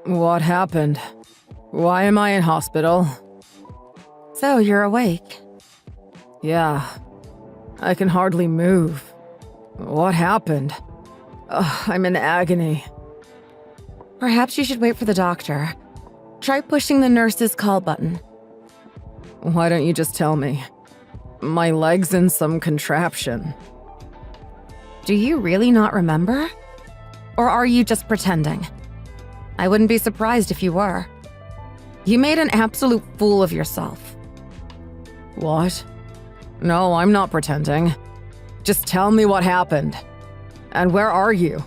What happened? Why am I in hospital? So you're awake. Yeah. I can hardly move. What happened? I'm in agony. Perhaps you should wait for the doctor. Try pushing the nurse's call button. Why don't you just tell me? My leg's in some contraption. Do you really not remember? Or are you just pretending? I wouldn't be surprised if you were. You made an absolute fool of yourself. What? No, I'm not pretending. Just tell me what happened. And where are you?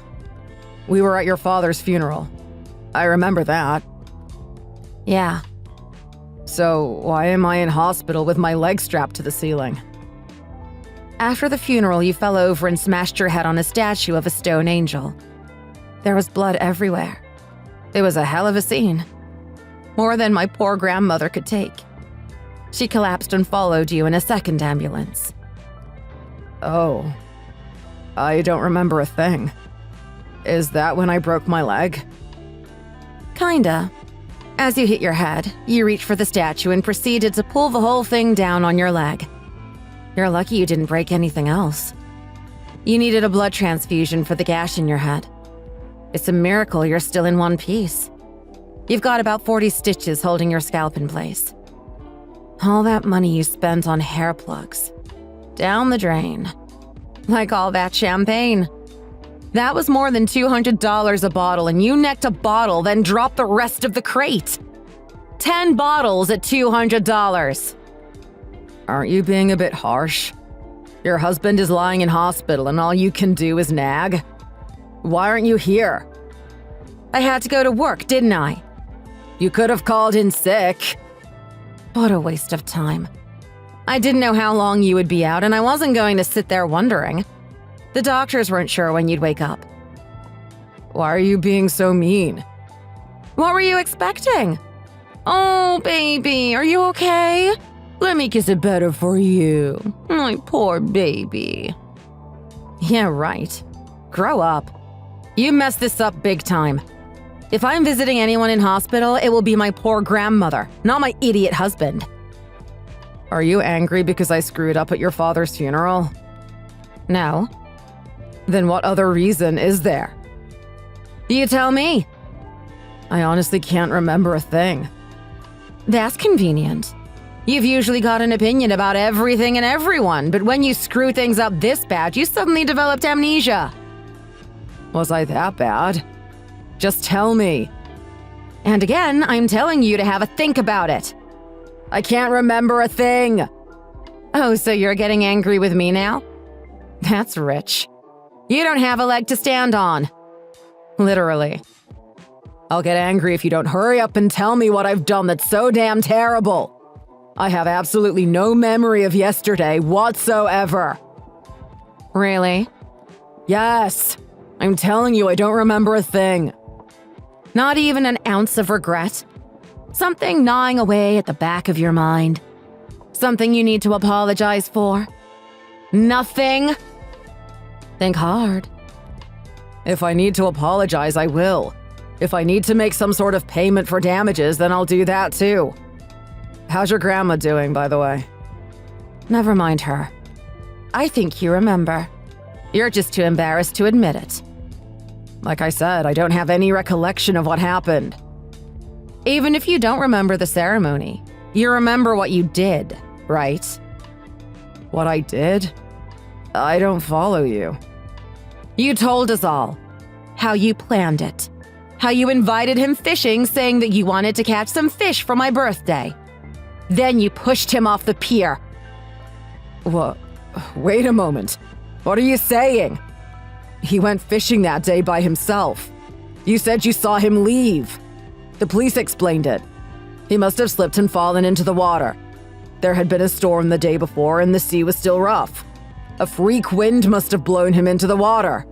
We were at your father's funeral. I remember that. Yeah. So, why am I in hospital with my leg strapped to the ceiling? After the funeral, you fell over and smashed your head on a statue of a stone angel. There was blood everywhere. It was a hell of a scene. More than my poor grandmother could take. She collapsed and followed you in a second ambulance. Oh. I don't remember a thing. Is that when I broke my leg? Kinda. As you hit your head, you reached for the statue and proceeded to pull the whole thing down on your leg. You're lucky you didn't break anything else. You needed a blood transfusion for the gash in your head. It's a miracle you're still in one piece. You've got about 40 stitches holding your scalp in place. All that money you spent on hair plugs. Down the drain. Like all that champagne. That was more than $200 a bottle, and you necked a bottle, then dropped the rest of the crate. 10 bottles at $200. Aren't you being a bit harsh? Your husband is lying in hospital and all you can do is nag? Why aren't you here? I had to go to work, didn't I? You could have called in sick. What a waste of time. I didn't know how long you would be out, and I wasn't going to sit there wondering. The doctors weren't sure when you'd wake up. Why are you being so mean? What were you expecting? Oh, baby, are you okay? Let me kiss it better for you. My poor baby. Yeah, right. Grow up. You messed this up big time. If I'm visiting anyone in hospital, it will be my poor grandmother, not my idiot husband. Are you angry because I screwed up at your father's funeral? No. Then what other reason is there? You tell me. I honestly can't remember a thing. That's convenient. You've usually got an opinion about everything and everyone, but when you screw things up this bad, you suddenly developed amnesia. Was I that bad? Just tell me. And again, I'm telling you to have a think about it. I can't remember a thing. Oh, so you're getting angry with me now? That's rich. You don't have a leg to stand on. Literally. I'll get angry if you don't hurry up and tell me what I've done that's so damn terrible. I have absolutely no memory of yesterday whatsoever. Really? Yes. I'm telling you, I don't remember a thing. Not even an ounce of regret? Something gnawing away at the back of your mind? Something you need to apologize for? Nothing? Think hard. If I need to apologize, I will. If I need to make some sort of payment for damages, then I'll do that too. How's your grandma doing, by the way? Never mind her. I think you remember. You're just too embarrassed to admit it. Like I said, I don't have any recollection of what happened. Even if you don't remember the ceremony, you remember what you did, right? What I did? I don't follow you. You told us all. How you planned it. How you invited him fishing, saying that you wanted to catch some fish for my birthday. Then you pushed him off the pier. What? Wait a moment. What are you saying? He went fishing that day by himself. You said you saw him leave. The police explained it. He must have slipped and fallen into the water. There had been a storm the day before and the sea was still rough. A freak wind must have blown him into the water.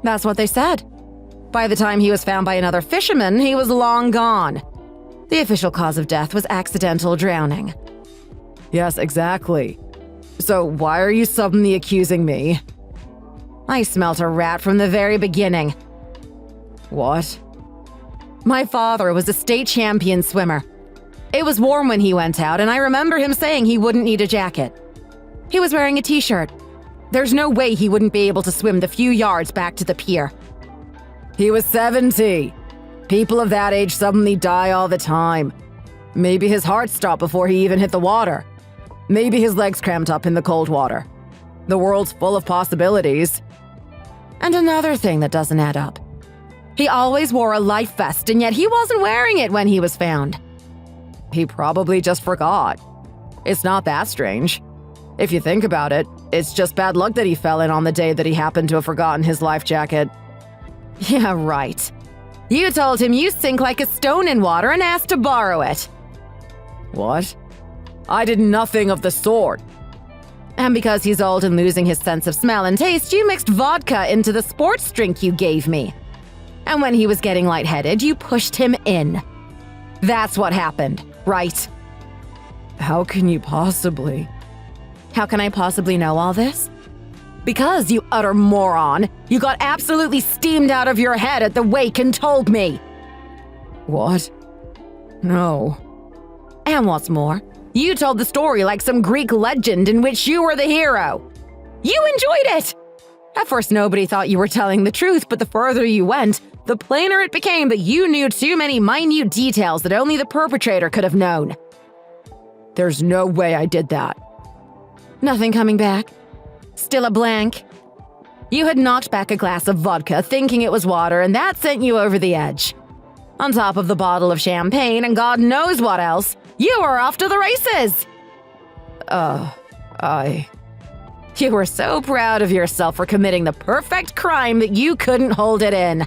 That's what they said. By the time he was found by another fisherman, he was long gone. The official cause of death was accidental drowning. Yes, exactly. So why are you suddenly accusing me? I smelt a rat from the very beginning. What? My father was a state champion swimmer. It was warm when he went out, and I remember him saying he wouldn't need a jacket. He was wearing a t-shirt. There's no way he wouldn't be able to swim the few yards back to the pier. He was 70. People of that age suddenly die all the time. Maybe his heart stopped before he even hit the water. Maybe his legs cramped up in the cold water. The world's full of possibilities. And another thing that doesn't add up. He always wore a life vest, and yet he wasn't wearing it when he was found. He probably just forgot. It's not that strange. If you think about it, it's just bad luck that he fell in on the day that he happened to have forgotten his life jacket. Yeah, right. You told him you sink like a stone in water and asked to borrow it. What? I did nothing of the sort. And because he's old and losing his sense of smell and taste, you mixed vodka into the sports drink you gave me. And when he was getting lightheaded, you pushed him in. That's what happened, right? How can you possibly? How can I possibly know all this? Because, you utter moron, you got absolutely steamed out of your head at the wake and told me. What? No. And what's more, you told the story like some Greek legend in which you were the hero. You enjoyed it! At first, nobody thought you were telling the truth, but the further you went, the plainer it became that you knew too many minute details that only the perpetrator could have known. There's no way I did that. Nothing coming back? Still a blank? You had knocked back a glass of vodka thinking it was water, and that sent you over the edge. On top of the bottle of champagne and God knows what else, you were off to the races! You were so proud of yourself for committing the perfect crime that you couldn't hold it in.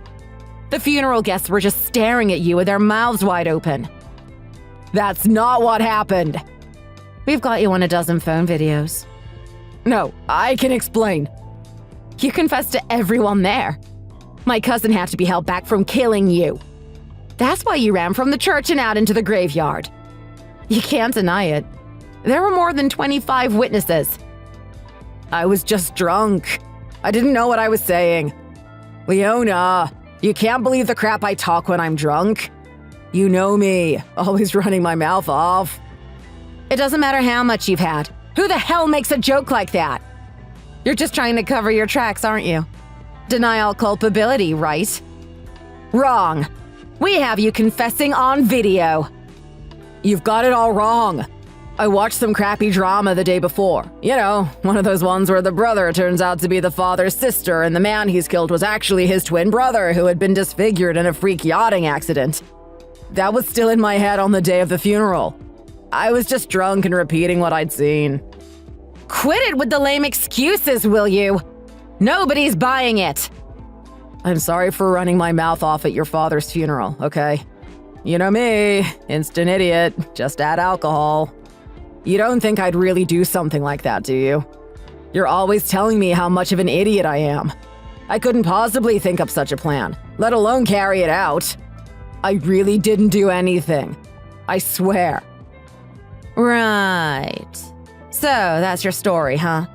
The funeral guests were just staring at you with their mouths wide open. That's not what happened. We've got you on a dozen phone videos. No, I can explain. You confessed to everyone there. My cousin had to be held back from killing you. That's why you ran from the church and out into the graveyard. You can't deny it. There were more than 25 witnesses. I was just drunk. I didn't know what I was saying. Leona, you can't believe the crap I talk when I'm drunk. You know me, always running my mouth off. It doesn't matter how much you've had. Who the hell makes a joke like that? You're just trying to cover your tracks, aren't you? Deny all culpability, right? Wrong. We have you confessing on video. You've got it all wrong. I watched some crappy drama the day before. You know, one of those ones where the brother turns out to be the father's sister and the man he's killed was actually his twin brother who had been disfigured in a freak yachting accident. That was still in my head on the day of the funeral. I was just drunk and repeating what I'd seen. Quit it with the lame excuses, will you? Nobody's buying it. I'm sorry for running my mouth off at your father's funeral, okay? You know me, instant idiot, just add alcohol. You don't think I'd really do something like that, do you? You're always telling me how much of an idiot I am. I couldn't possibly think up such a plan, let alone carry it out. I really didn't do anything. I swear. Right. So, that's your story, huh?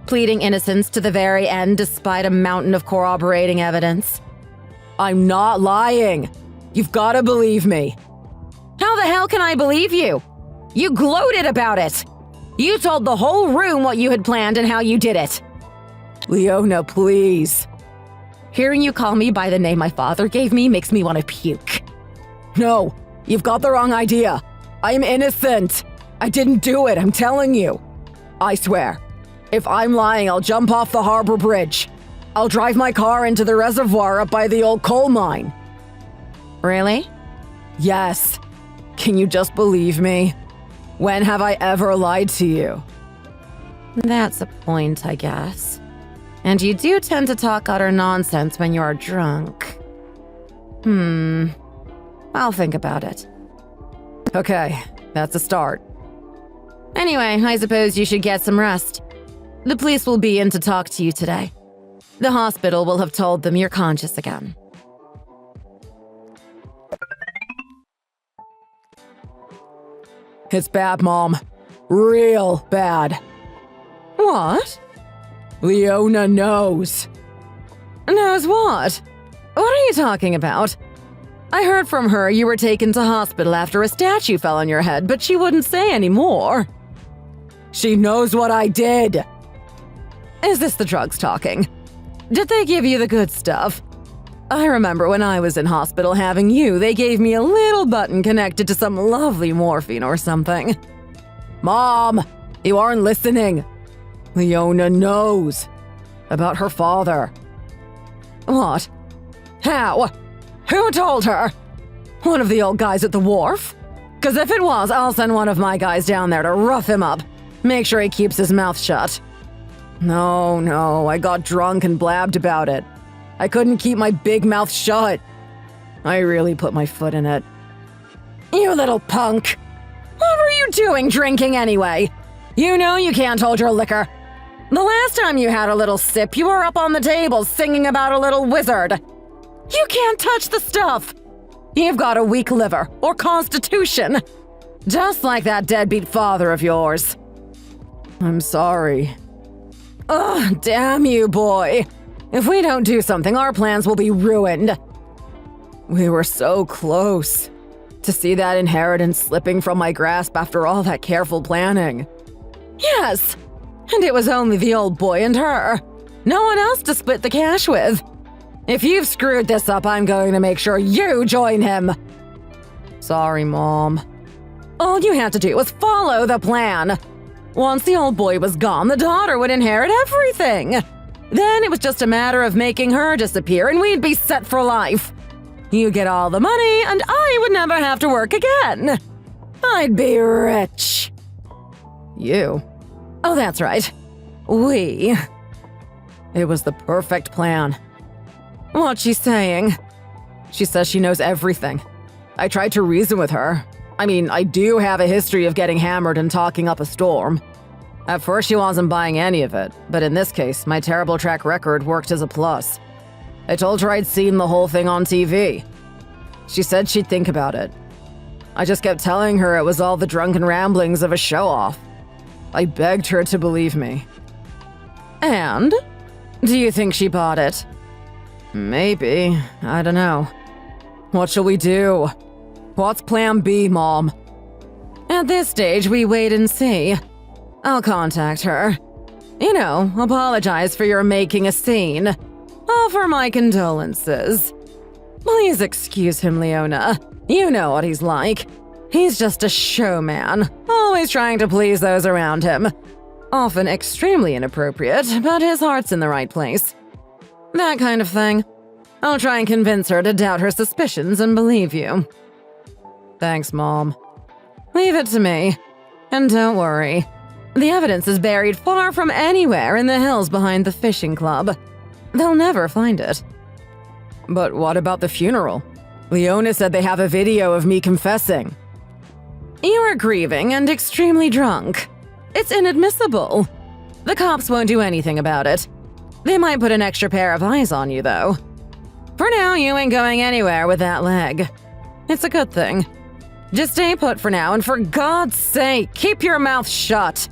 Pleading innocence to the very end despite a mountain of corroborating evidence. I'm not lying. You've got to believe me. How the hell can I believe you? You gloated about it. You told the whole room what you had planned and how you did it. Leona, please. Hearing you call me by the name my father gave me makes me want to puke. No, you've got the wrong idea. I'm innocent. I didn't do it, I'm telling you. I swear. If I'm lying, I'll jump off the harbor bridge. I'll drive my car into the reservoir up by the old coal mine. Really? Yes. Can you just believe me? When have I ever lied to you? That's a point, I guess. And you do tend to talk utter nonsense when you are drunk. I'll think about it. Okay, that's a start. Anyway, I suppose you should get some rest. The police will be in to talk to you today. The hospital will have told them you're conscious again. It's bad, Mom. Real bad. What? Leona knows. Knows what? What are you talking about? I heard from her you were taken to hospital after a statue fell on your head, but she wouldn't say any more. She knows what I did. Is this the drugs talking? Did they give you the good stuff? I remember when I was in hospital having you, they gave me a little button connected to some lovely morphine or something. Mom, you aren't listening. Leona knows about her father. What? How? Who told her? One of the old guys at the wharf? 'Cause if it was, I'll send one of my guys down there to rough him up. Make sure he keeps his mouth shut. No, I got drunk and blabbed about it. I couldn't keep my big mouth shut. I really put my foot in it. You little punk. What were you doing drinking anyway? You know you can't hold your liquor. The last time you had a little sip, you were up on the table singing about a little wizard. You can't touch the stuff. You've got a weak liver or constitution. Just like that deadbeat father of yours. I'm sorry. Ugh, damn you, boy. If we don't do something, our plans will be ruined. We were so close. To see that inheritance slipping from my grasp after all that careful planning. Yes, and it was only the old boy and her. No one else to split the cash with. If you've screwed this up, I'm going to make sure you join him. Sorry, Mom. All you had to do was follow the plan. Once the old boy was gone, the daughter would inherit everything. Then it was just a matter of making her disappear and we'd be set for life. You get all the money and I would never have to work again. I'd be rich. You? Oh, that's right. We. It was the perfect plan. What's she saying? She says she knows everything. I tried to reason with her. I mean, I do have a history of getting hammered and talking up a storm. At first, she wasn't buying any of it, but in this case, my terrible track record worked as a plus. I told her I'd seen the whole thing on TV. She said she'd think about it. I just kept telling her it was all the drunken ramblings of a show-off. I begged her to believe me. And? Do you think she bought it? Maybe. I don't know. What shall we do? What's plan B, Mom? At this stage, we wait and see. I'll contact her. You know, apologize for your making a scene. Offer my condolences. Please excuse him, Leona. You know what he's like. He's just a showman, always trying to please those around him. Often extremely inappropriate, but his heart's in the right place. That kind of thing. I'll try and convince her to doubt her suspicions and believe you. Thanks, Mom. Leave it to me. And don't worry. The evidence is buried far from anywhere in the hills behind the fishing club. They'll never find it. But what about the funeral? Leona said they have a video of me confessing. You were grieving and extremely drunk. It's inadmissible. The cops won't do anything about it. They might put an extra pair of eyes on you, though. For now, you ain't going anywhere with that leg. It's a good thing. Just stay put for now, and for God's sake, keep your mouth shut.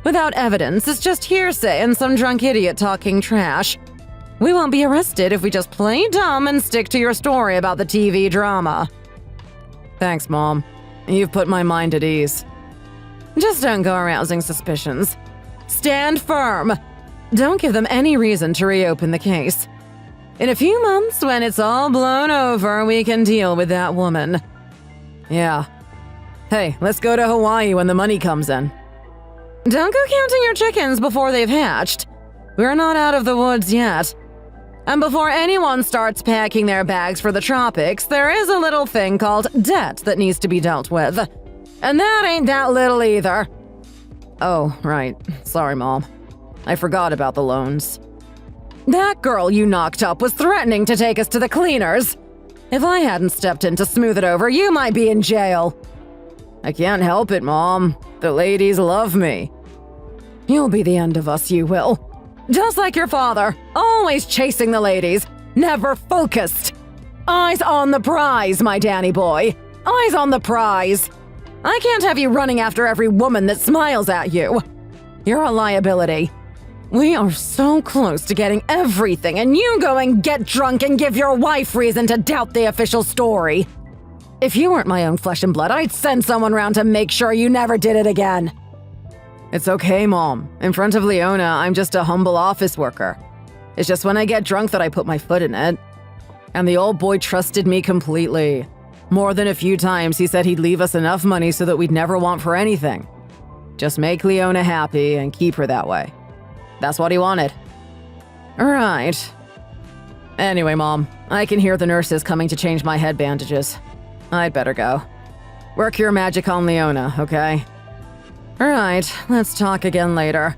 Without evidence, it's just hearsay and some drunk idiot talking trash. We won't be arrested if we just play dumb and stick to your story about the TV drama. Thanks, Mom. You've put my mind at ease. Just don't go arousing suspicions. Stand firm. Don't give them any reason to reopen the case. In a few months, when it's all blown over, we can deal with that woman. Yeah. Hey, let's go to Hawaii when the money comes in. Don't go counting your chickens before they've hatched. We're not out of the woods yet. And before anyone starts packing their bags for the tropics, there is a little thing called debt that needs to be dealt with. And that ain't that little either. Oh, right. Sorry, Mom. I forgot about the loans. That girl you knocked up was threatening to take us to the cleaners. If I hadn't stepped in to smooth it over, you might be in jail. I can't help it, Mom. The ladies love me. You'll be the end of us, you will. Just like your father, always chasing the ladies, never focused. Eyes on the prize, my Danny boy. Eyes on the prize. I can't have you running after every woman that smiles at you. You're a liability. We are so close to getting everything, and you go and get drunk and give your wife reason to doubt the official story. If you weren't my own flesh and blood, I'd send someone round to make sure you never did it again. It's okay, Mom. In front of Leona, I'm just a humble office worker. It's just when I get drunk that I put my foot in it. And the old boy trusted me completely. More than a few times, he said he'd leave us enough money so that we'd never want for anything. Just make Leona happy and keep her that way. That's what he wanted. Right. Anyway, Mom, I can hear the nurses coming to change my head bandages. I'd better go. Work your magic on Leona, okay? Alright, let's talk again later.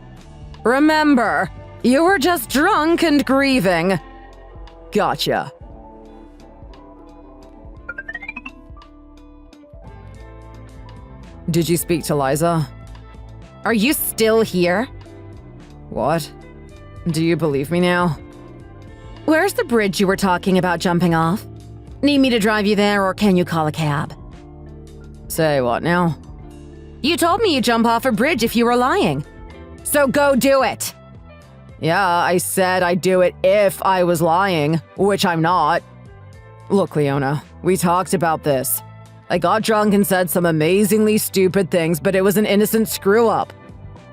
Remember, you were just drunk and grieving. Gotcha. Did you speak to Liza? Are you still here? What? Do you believe me now? Where's the bridge you were talking about jumping off? Need me to drive you there, or can you call a cab? Say what now? You told me you'd jump off a bridge if you were lying. So go do it! Yeah, I said I'd do it if I was lying, which I'm not. Look, Leona, we talked about this. I got drunk and said some amazingly stupid things, but it was an innocent screw-up.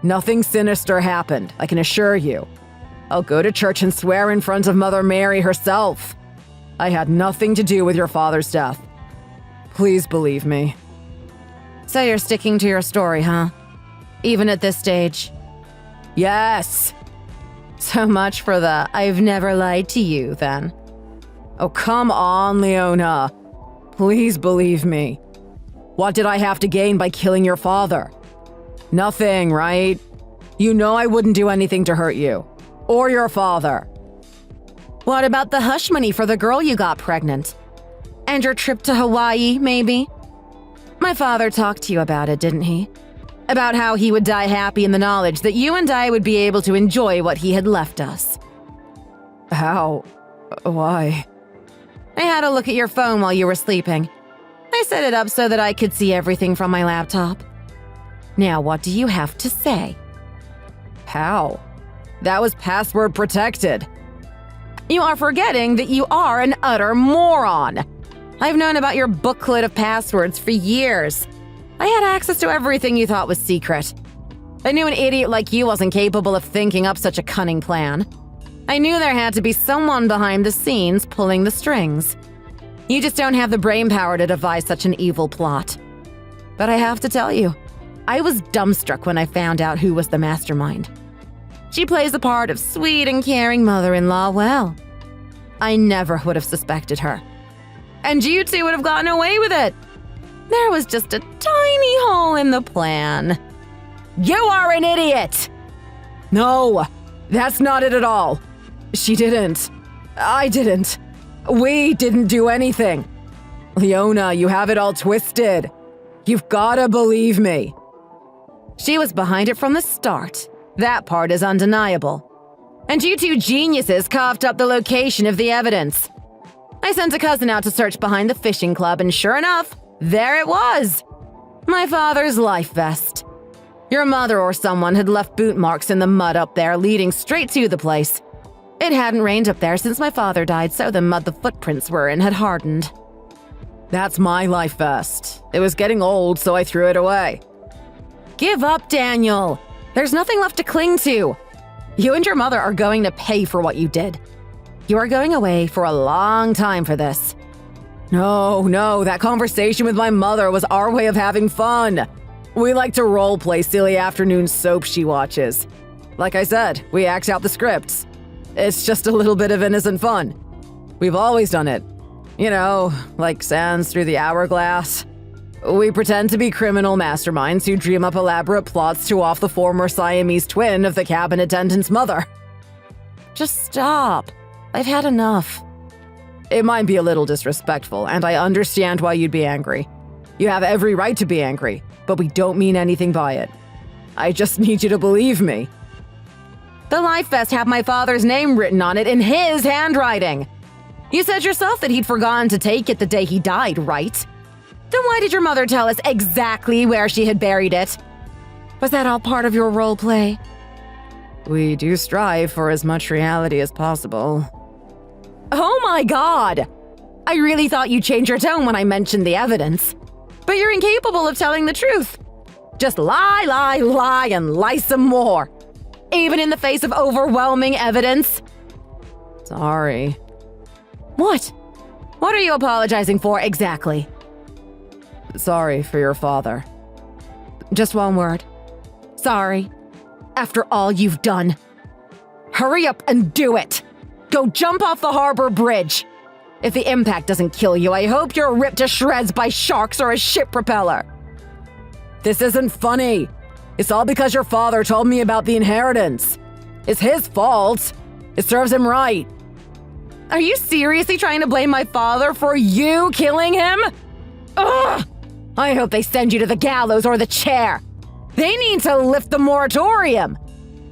Nothing sinister happened, I can assure you. I'll go to church and swear in front of Mother Mary herself. I had nothing to do with your father's death. Please believe me. So you're sticking to your story, huh? Even at this stage? Yes! So much for the "I've never lied to you" then. Oh, come on, Leona. Please believe me. What did I have to gain by killing your father? Nothing, right? You know I wouldn't do anything to hurt you. Or your father. What about the hush money for the girl you got pregnant? And your trip to Hawaii, maybe? My father talked to you about it, didn't he? About how he would die happy in the knowledge that you and I would be able to enjoy what he had left us. How? Why? I had a look at your phone while you were sleeping. I set it up so that I could see everything from my laptop. Now, what do you have to say? How? That was password protected. You are forgetting that you are an utter moron. I've known about your booklet of passwords for years. I had access to everything you thought was secret. I knew an idiot like you wasn't capable of thinking up such a cunning plan. I knew there had to be someone behind the scenes pulling the strings. You just don't have the brainpower to devise such an evil plot. But I have to tell you, I was dumbstruck when I found out who was the mastermind. She plays the part of sweet and caring mother-in-law well. I never would have suspected her. And you two would have gotten away with it. There was just a tiny hole in the plan. You are an idiot! No, that's not it at all. She didn't. I didn't. We didn't do anything. Leona, you have it all twisted. You've gotta believe me. She was behind it from the start. That part is undeniable. And you two geniuses coughed up the location of the evidence. I sent a cousin out to search behind the fishing club, and sure enough, there it was. My father's life vest. Your mother or someone had left boot marks in the mud up there leading straight to the place. It hadn't rained up there since my father died, so the mud the footprints were in had hardened. That's my life vest. It was getting old, so I threw it away. Give up, Daniel. There's nothing left to cling to. You and your mother are going to pay for what you did. You are going away for a long time for this. No, that conversation with my mother was our way of having fun. We like to role-play silly afternoon soap she watches. Like I said, we act out the scripts. It's just a little bit of innocent fun. We've always done it. You know, like sands through the hourglass. We pretend to be criminal masterminds who dream up elaborate plots to off the former Siamese twin of the cabin attendant's mother. Just stop. I've had enough. It might be a little disrespectful, and I understand why you'd be angry. You have every right to be angry, but we don't mean anything by it. I just need you to believe me. The life vest had my father's name written on it in his handwriting. You said yourself that he'd forgotten to take it the day he died, right? Then why did your mother tell us exactly where she had buried it? Was that all part of your role play? We do strive for as much reality as possible. Oh my god! I really thought you'd change your tone when I mentioned the evidence. But you're incapable of telling the truth. Just lie, lie, lie, and lie some more. Even in the face of overwhelming evidence. Sorry. What? What are you apologizing for exactly? Sorry for your father. Just one word. Sorry. After all you've done. Hurry up and do it. Go jump off the harbor bridge. If the impact doesn't kill you, I hope you're ripped to shreds by sharks or a ship propeller. This isn't funny. It's all because your father told me about the inheritance. It's his fault. It serves him right. Are you seriously trying to blame my father for you killing him? Ugh! I hope they send you to the gallows or the chair. They need to lift the moratorium.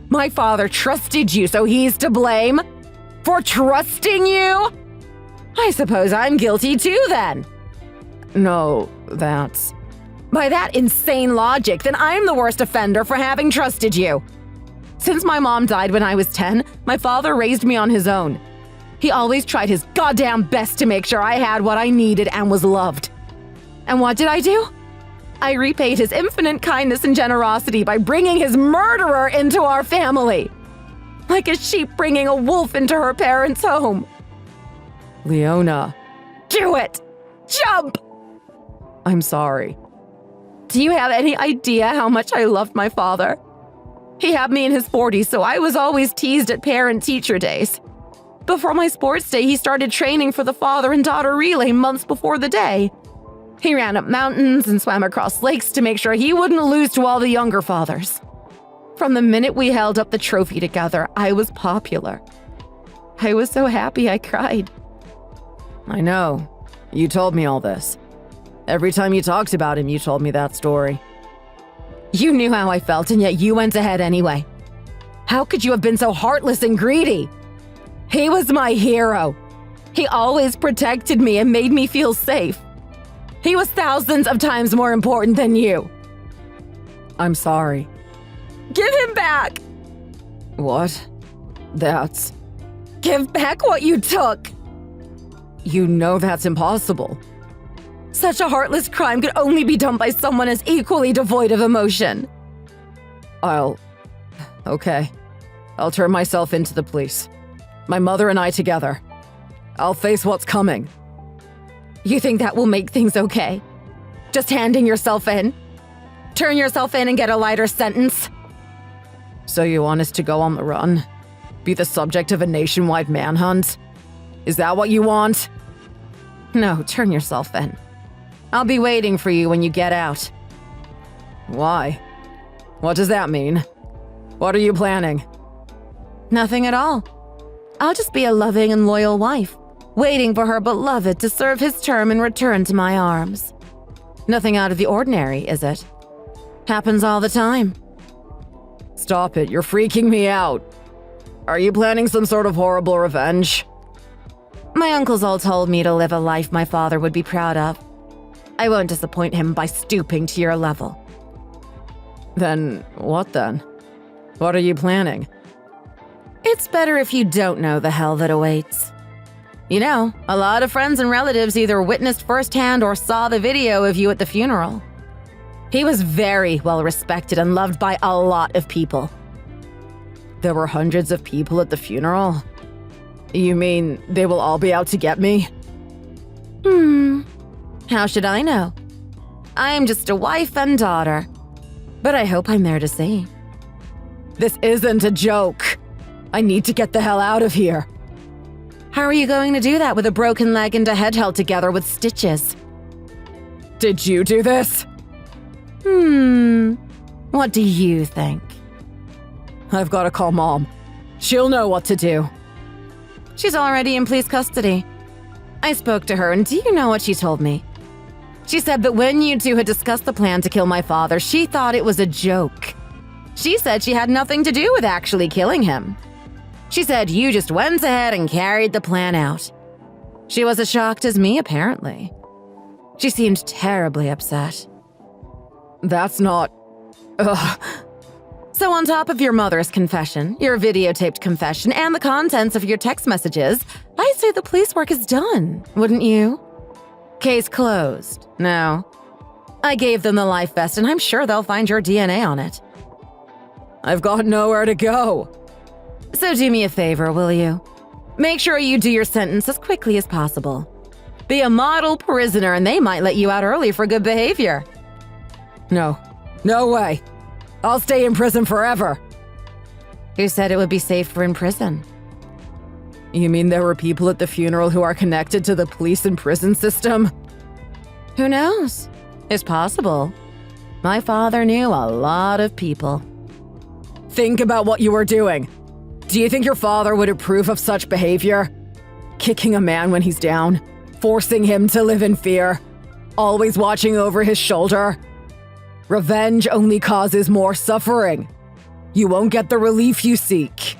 My father trusted you, so he's to blame? For trusting you? I suppose I'm guilty too, then. No, that's... By that insane logic, then I'm the worst offender for having trusted you. Since my mom died when I was 10, my father raised me on his own. He always tried his goddamn best to make sure I had what I needed and was loved. And what did I do? I repaid his infinite kindness and generosity by bringing his murderer into our family. Like a sheep bringing a wolf into her parents' home. Leona. Do it! Jump! I'm sorry. Do you have any idea how much I loved my father? He had me in his 40s, so I was always teased at parent-teacher days. Before my sports day, he started training for the father and daughter relay months before the day. He ran up mountains and swam across lakes to make sure he wouldn't lose to all the younger fathers. From the minute we held up the trophy together, I was popular. I was so happy I cried. I know. You told me all this. Every time you talked about him, you told me that story. You knew how I felt, and yet you went ahead anyway. How could you have been so heartless and greedy? He was my hero. He always protected me and made me feel safe. He was thousands of times more important than you. I'm sorry. Give him back! What? That's... Give back what you took! You know that's impossible. Such a heartless crime could only be done by someone as equally devoid of emotion. Okay. I'll turn myself into the police. My mother and I together. I'll face what's coming. You think that will make things okay? Just handing yourself in? Turn yourself in and get a lighter sentence? So you want us to go on the run? Be the subject of a nationwide manhunt? Is that what you want? No, turn yourself in. I'll be waiting for you when you get out. Why? What does that mean? What are you planning? Nothing at all. I'll just be a loving and loyal wife, waiting for her beloved to serve his term and return to my arms. Nothing out of the ordinary, is it? Happens all the time. Stop it, you're freaking me out. Are you planning some sort of horrible revenge? My uncles all told me to live a life my father would be proud of. I won't disappoint him by stooping to your level. Then what then? What are you planning? It's better if you don't know the hell that awaits. You know, a lot of friends and relatives either witnessed firsthand or saw the video of you at the funeral. He was very well respected and loved by a lot of people. There were hundreds of people at the funeral? You mean they will all be out to get me? How should I know? I am just a wife and daughter. But I hope I'm there to see. This isn't a joke. I need to get the hell out of here. How are you going to do that with a broken leg and a head held together with stitches? Did you do this? What do you think? I've got to call Mom. She'll know what to do. She's already in police custody. I spoke to her, and do you know what she told me? She said that when you two had discussed the plan to kill my father, she thought it was a joke. She said she had nothing to do with actually killing him. She said you just went ahead and carried the plan out. She was as shocked as me, apparently. She seemed terribly upset. That's not... Ugh. So on top of your mother's confession, your videotaped confession, and the contents of your text messages, I say the police work is done, wouldn't you? Case closed. No. I gave them the life vest and I'm sure they'll find your DNA on it. I've got nowhere to go. So do me a favor, will you? Make sure you do your sentence as quickly as possible. Be a model prisoner and they might let you out early for good behavior. No way. I'll stay in prison forever. Who said it would be safer in prison? You mean there were people at the funeral who are connected to the police and prison system? Who knows? It's possible. My father knew a lot of people. Think about what you were doing. Do you think your father would approve of such behavior? Kicking a man when he's down, forcing him to live in fear, always watching over his shoulder. Revenge only causes more suffering. You won't get the relief you seek.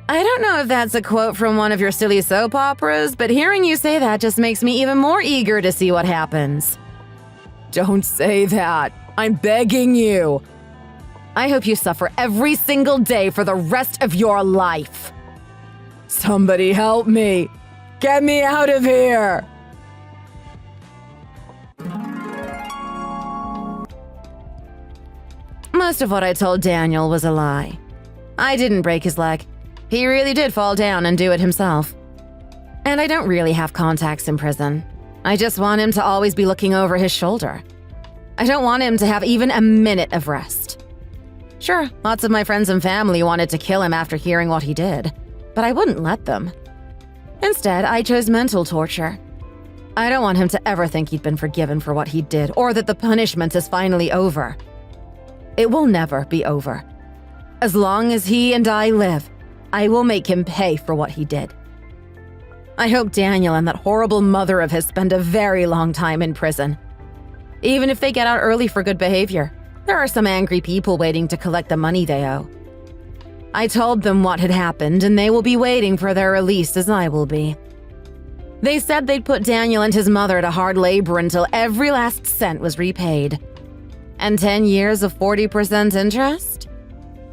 I don't know if that's a quote from one of your silly soap operas, but hearing you say that just makes me even more eager to see what happens. Don't say that. I'm begging you. I hope you suffer every single day for the rest of your life. Somebody help me. Get me out of here. Most of what I told Daniel was a lie. I didn't break his leg. He really did fall down and do it himself. And I don't really have contacts in prison. I just want him to always be looking over his shoulder. I don't want him to have even a minute of rest. Sure, lots of my friends and family wanted to kill him after hearing what he did, but I wouldn't let them. Instead, I chose mental torture. I don't want him to ever think he'd been forgiven for what he did or that the punishment is finally over. It will never be over. As long as he and I live, I will make him pay for what he did. I hope Daniel and that horrible mother of his spend a very long time in prison. Even if they get out early for good behavior, there are some angry people waiting to collect the money they owe. I told them what had happened, and they will be waiting for their release as I will be. They said they'd put Daniel and his mother to hard labor until every last cent was repaid. And 10 years of 40% interest?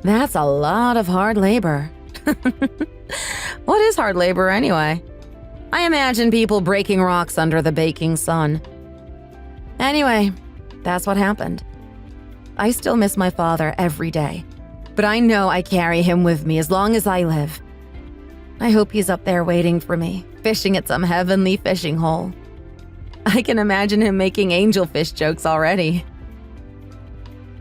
That's a lot of hard labor. What is hard labor anyway? I imagine people breaking rocks under the baking sun. Anyway, that's what happened. I still miss my father every day, but I know I carry him with me as long as I live. I hope he's up there waiting for me, fishing at some heavenly fishing hole. I can imagine him making angelfish jokes already.